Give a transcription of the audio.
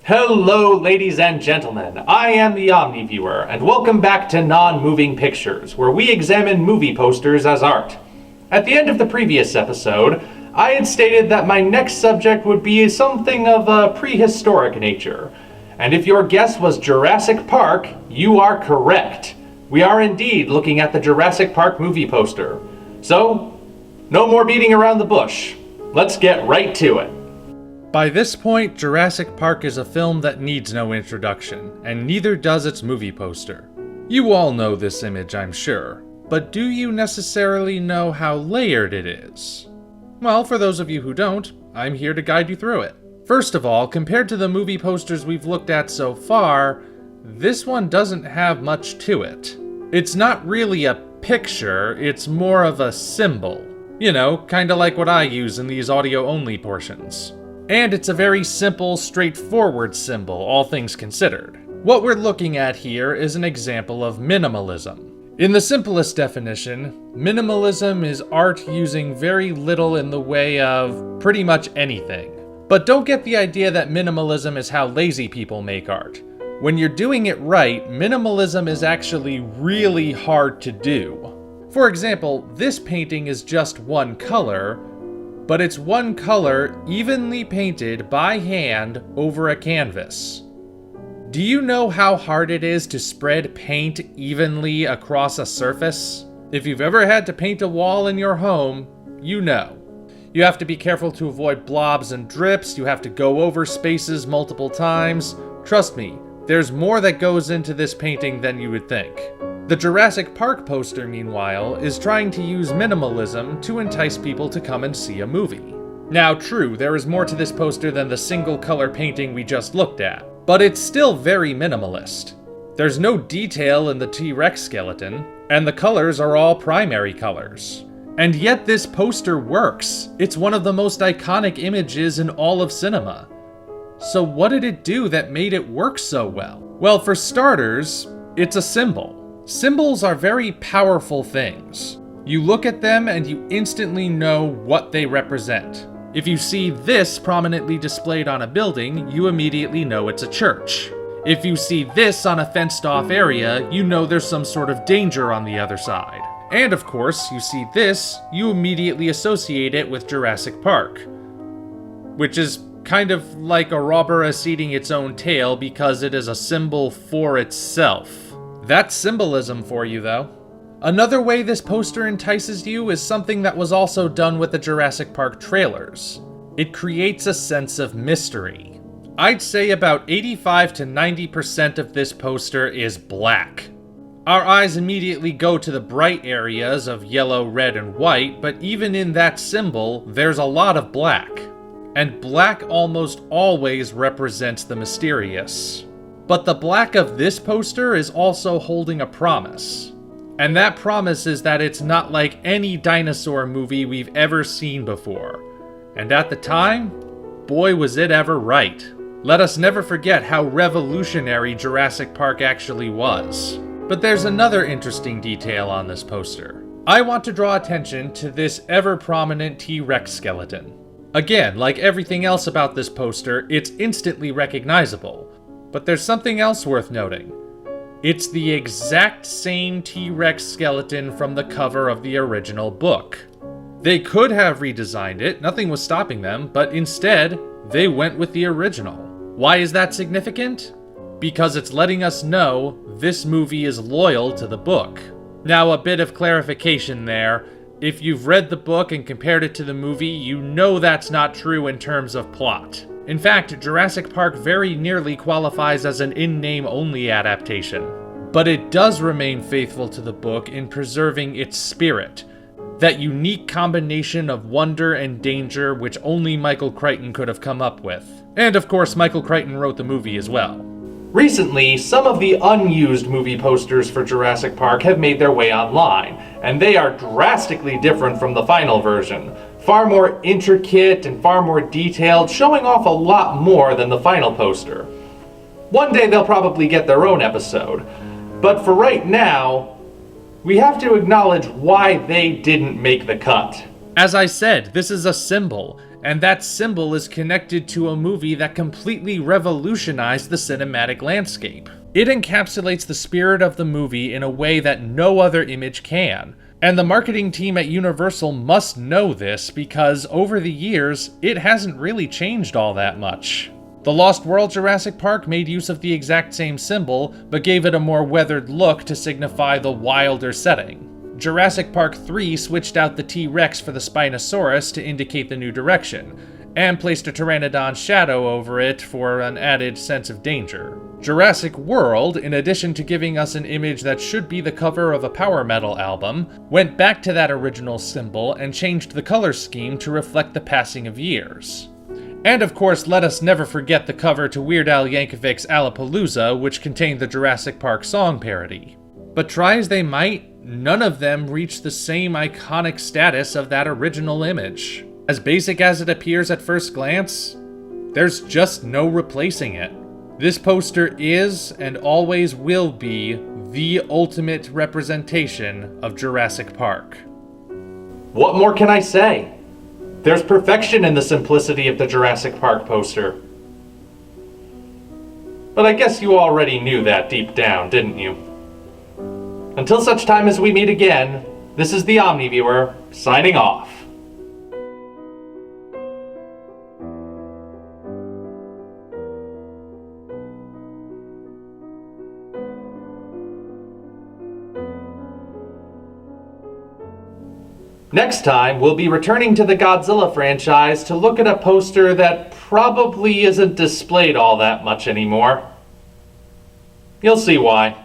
Hello, ladies and gentlemen. I am the Omni viewer, and welcome back to Non-Moving Pictures, where we examine movie posters as art. At the end of the previous episode, I had stated that my next subject would be something of a prehistoric nature. And if your guess was Jurassic Park, you are correct. We are indeed looking at the Jurassic Park movie poster. So, no more beating around the bush. Let's get right to it. By this point, Jurassic Park is a film that needs no introduction, and neither does its movie poster. You all know this image, I'm sure, but do you necessarily know how layered it is? Well, for those of you who don't, I'm here to guide you through it. First of all, compared to the movie posters we've looked at so far, this one doesn't have much to it. It's not really a picture, it's more of a symbol. You know, kinda like what I use in these audio-only portions. And it's a very simple, straightforward symbol, all things considered. What we're looking at here is an example of minimalism. In the simplest definition, minimalism is art using very little in the way of pretty much anything. But don't get the idea that minimalism is how lazy people make art. When you're doing it right, minimalism is actually really hard to do. For example, this painting is just one color, but it's one color evenly painted by hand over a canvas. Do you know how hard it is to spread paint evenly across a surface? If you've ever had to paint a wall in your home, you know. You have to be careful to avoid blobs and drips, you have to go over spaces multiple times. Trust me, there's more that goes into this painting than you would think. The Jurassic Park poster, meanwhile, is trying to use minimalism to entice people to come and see a movie. Now, true, there is more to this poster than the single color painting we just looked at, but it's still very minimalist. There's no detail in the T-Rex skeleton, and the colors are all primary colors. And yet this poster works. It's one of the most iconic images in all of cinema. So what did it do that made it work so well? Well, for starters, it's a symbol. Symbols are very powerful things. You look at them and you instantly know what they represent. If you see this prominently displayed on a building, you immediately know it's a church. If you see this on a fenced-off area, you know there's some sort of danger on the other side. And of course, you see this, you immediately associate it with Jurassic Park, which is kind of like a Ouroboros eating its own tail because it is a symbol for itself. That's symbolism for you, though. Another way this poster entices you is something that was also done with the Jurassic Park trailers. It creates a sense of mystery. I'd say about 85 to 90% of this poster is black. Our eyes immediately go to the bright areas of yellow, red, and white, but even in that symbol, there's a lot of black. And black almost always represents the mysterious. But the black of this poster is also holding a promise. And that promise is that it's not like any dinosaur movie we've ever seen before. And at the time, boy was it ever right. Let us never forget how revolutionary Jurassic Park actually was. But there's another interesting detail on this poster. I want to draw attention to this ever-prominent T-Rex skeleton. Again, like everything else about this poster, it's instantly recognizable. But there's something else worth noting. It's the exact same T-Rex skeleton from the cover of the original book. They could have redesigned it, nothing was stopping them, but instead, they went with the original. Why is that significant? Because it's letting us know this movie is loyal to the book. Now, a bit of clarification there. If you've read the book and compared it to the movie, you know that's not true in terms of plot. In fact, Jurassic Park very nearly qualifies as an in-name only adaptation. But it does remain faithful to the book in preserving its spirit, that unique combination of wonder and danger which only Michael Crichton could have come up with. And of course, Michael Crichton wrote the movie as well. Recently, some of the unused movie posters for Jurassic Park have made their way online, and they are drastically different from the final version. Far more intricate and far more detailed, showing off a lot more than the final poster. One day they'll probably get their own episode, but for right now, we have to acknowledge why they didn't make the cut. As I said, this is a symbol, and that symbol is connected to a movie that completely revolutionized the cinematic landscape. It encapsulates the spirit of the movie in a way that no other image can, and the marketing team at Universal must know this because over the years, it hasn't really changed all that much. The Lost World Jurassic Park made use of the exact same symbol, but gave it a more weathered look to signify the wilder setting. Jurassic Park 3 switched out the T-Rex for the Spinosaurus to indicate the new direction, and placed a Pteranodon shadow over it for an added sense of danger. Jurassic World, in addition to giving us an image that should be the cover of a power metal album, went back to that original symbol and changed the color scheme to reflect the passing of years. And of course, let us never forget the cover to Weird Al Yankovic's Alapalooza, which contained the Jurassic Park song parody. But try as they might, none of them reach the same iconic status of that original image. As basic as it appears at first glance, there's just no replacing it. This poster is, and always will be, the ultimate representation of Jurassic Park. What more can I say? There's perfection in the simplicity of the Jurassic Park poster. But I guess you already knew that deep down, didn't you? Until such time as we meet again, this is the Omni Viewer, signing off. Next time, we'll be returning to the Godzilla franchise to look at a poster that probably isn't displayed all that much anymore. You'll see why.